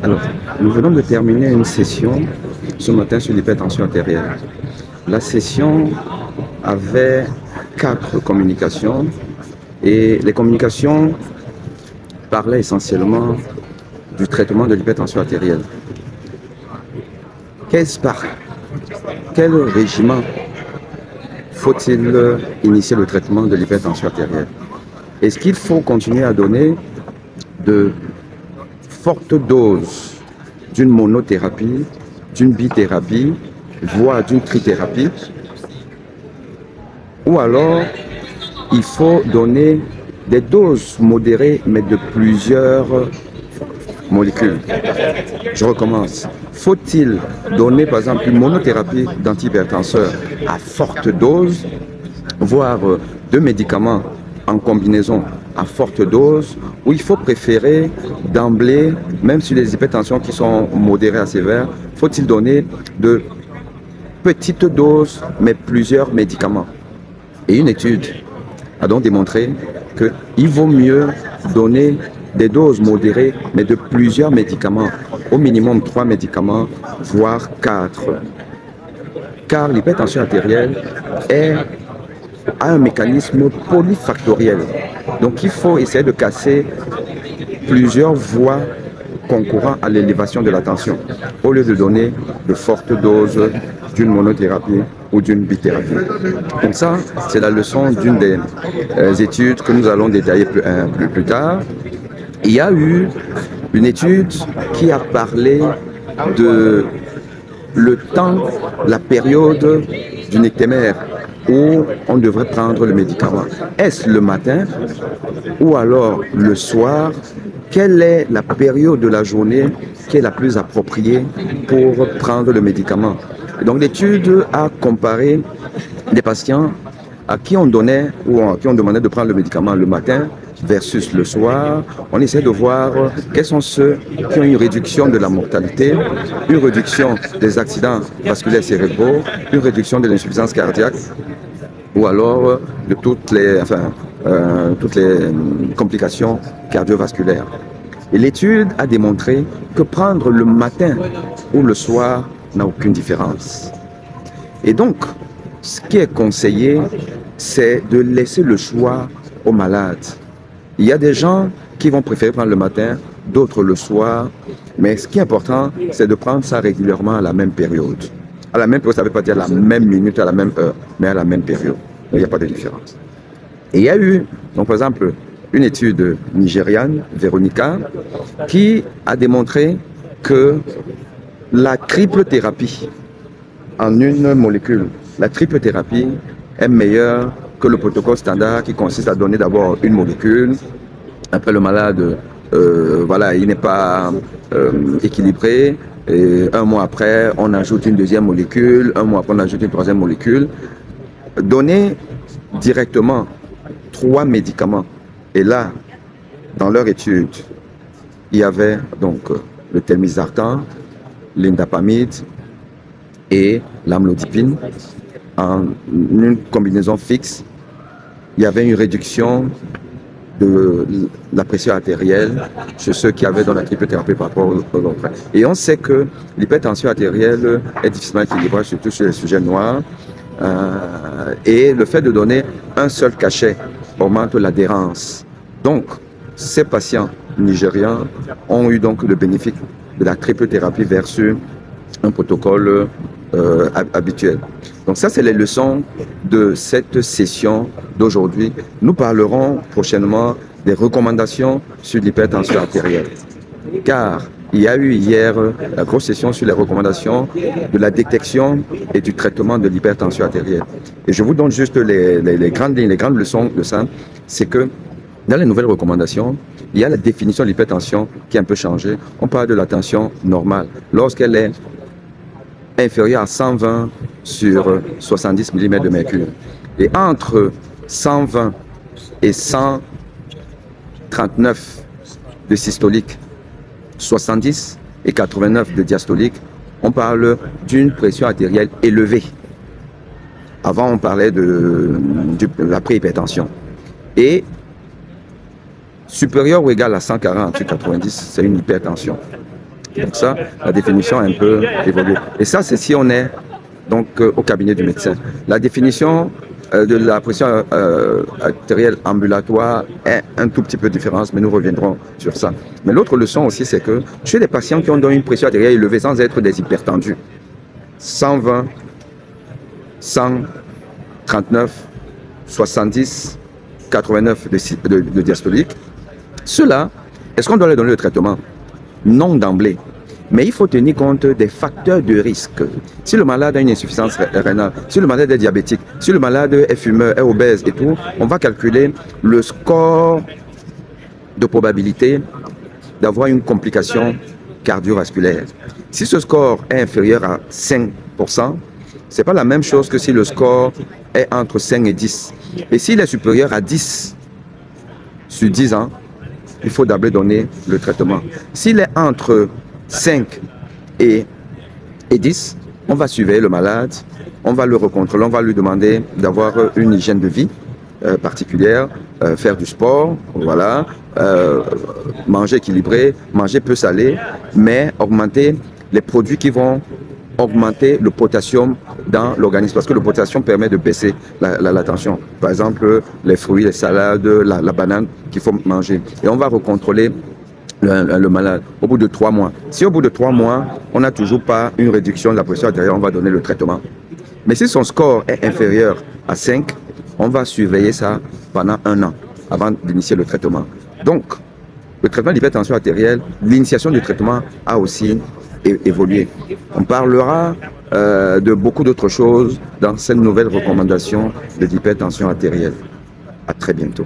Alors, nous venons de terminer une session ce matin sur l'hypertension artérielle. La session avait 4 communications et les communications parlaient essentiellement du traitement de l'hypertension artérielle. Quel régime faut-il initier le traitement de l'hypertension artérielle? Est-ce qu'il faut continuer à donner de fortes doses d'une monothérapie, d'une bithérapie, voire d'une trithérapie? Ou alors, il faut donner des doses modérées, mais de plusieurs molécules. Je recommence. Faut-il donner, par exemple, une monothérapie d'antihypertenseurs à forte dose, voire 2 médicaments en combinaison à forte dose, ou il faut préférer d'emblée, même sur les hypertensions qui sont modérées à sévères, faut-il donner de petites doses, mais plusieurs médicaments? Et une étude a donc démontré qu'il vaut mieux donner des doses modérées, mais de plusieurs médicaments, au minimum 3 médicaments, voire 4. Car l'hypertension artérielle a un mécanisme polyfactoriel. Donc il faut essayer de casser plusieurs voies concourant à l'élévation de la tension, au lieu de donner de fortes doses d'une monothérapie ou d'une bithérapie. Donc ça, c'est la leçon d'une des études que nous allons détailler plus tard. Il y a eu une étude qui a parlé de le temps, la période du nictémère où on devrait prendre le médicament. Est-ce le matin ou alors le soir? Quelle est la période de la journée qui est la plus appropriée pour prendre le médicament? Et donc l'étude a comparé des patients à qui on donnait ou à qui on demandait de prendre le médicament le matin versus le soir. On essaie de voir quels sont ceux qui ont une réduction de la mortalité, une réduction des accidents vasculaires cérébraux, une réduction de l'insuffisance cardiaque, ou alors de toutes les complications cardiovasculaires. Et l'étude a démontré que prendre le matin ou le soir n'a aucune différence. Et donc, ce qui est conseillé, c'est de laisser le choix aux malades. Il y a des gens qui vont préférer prendre le matin, d'autres le soir, mais ce qui est important, c'est de prendre ça régulièrement à la même période. À la même période, ça ne veut pas dire à la même minute, à la même heure, mais à la même période. Il n'y a pas de différence. Et il y a eu, donc par exemple, une étude nigériane, Véronica, qui a démontré que la triple thérapie en une molécule, la triple thérapie est meilleure que le protocole standard qui consiste à donner d'abord une molécule. Après le malade, il n'est pas équilibré. Et un mois après, on ajoute une deuxième molécule. Un mois après, on ajoute une troisième molécule. Donner directement 3 médicaments. Et là, dans leur étude, il y avait donc le telmisartan, l'indapamide et l'amlodipine en une combinaison fixe. Il y avait une réduction de la pression artérielle chez ceux qui avaient dans la triple thérapie par rapport aux autres. Et on sait que l'hypertension artérielle est difficilement équilibrée, surtout sur les sujets noirs. Et le fait de donner un seul cachet augmente l'adhérence. Donc, ces patients nigérians ont eu donc le bénéfice de la triple thérapie versus un protocole habituel. Donc ça, c'est les leçons de cette session d'aujourd'hui. Nous parlerons prochainement des recommandations sur l'hypertension artérielle. Car il y a eu hier la grosse session sur les recommandations de la détection et du traitement de l'hypertension artérielle. Et je vous donne juste les grandes lignes, les grandes leçons de ça. C'est que dans les nouvelles recommandations, il y a la définition de l'hypertension qui a un peu changé. On parle de la tension normale. Lorsqu'elle est inférieure à 120 sur 70 mm de mercure. Et entre 120 et 139 de systolique, 70 et 89 de diastolique, on parle d'une pression artérielle élevée. Avant, on parlait de la préhypertension. Et supérieur ou égal à 140 sur 90, c'est une hypertension. Donc ça, la définition a un peu évolué. Et ça, c'est si on est donc au cabinet du médecin. La définition de la pression artérielle ambulatoire est un tout petit peu différente, mais nous reviendrons sur ça. Mais l'autre leçon aussi, c'est que chez des patients qui ont donc une pression artérielle élevée sans être des hypertendus, 120, 100, 39, 70, 89 de diastolique, ceux-là, est-ce qu'on doit leur donner le traitement? Non d'emblée. Mais il faut tenir compte des facteurs de risque. Si le malade a une insuffisance rénale, si le malade est diabétique, si le malade est fumeur, est obèse et tout, on va calculer le score de probabilité d'avoir une complication cardiovasculaire. Si ce score est inférieur à 5%, ce n'est pas la même chose que si le score est entre 5 et 10. Et s'il est supérieur à 10 sur 10 ans, il faut d'abord donner le traitement. S'il est entre 5 et 10, on va surveiller le malade, on va le recontrôler, on va lui demander d'avoir une hygiène de vie particulière, faire du sport, voilà, manger équilibré, manger peu salé, mais augmenter les produits qui vont augmenter le potassium dans l'organisme, parce que le potassium permet de baisser la tension. Par exemple, les fruits, les salades, la banane qu'il faut manger. Et on va recontrôler le malade au bout de 3 mois. Si au bout de 3 mois, on n'a toujours pas une réduction de la pression artérielle, on va donner le traitement. Mais si son score est inférieur à 5, on va surveiller ça pendant 1 an avant d'initier le traitement. Donc, le traitement de l'hypertension artérielle, l'initiation du traitement a aussi évolué. On parlera de beaucoup d'autres choses dans cette nouvelle recommandation de l'hypertension artérielle. À très bientôt.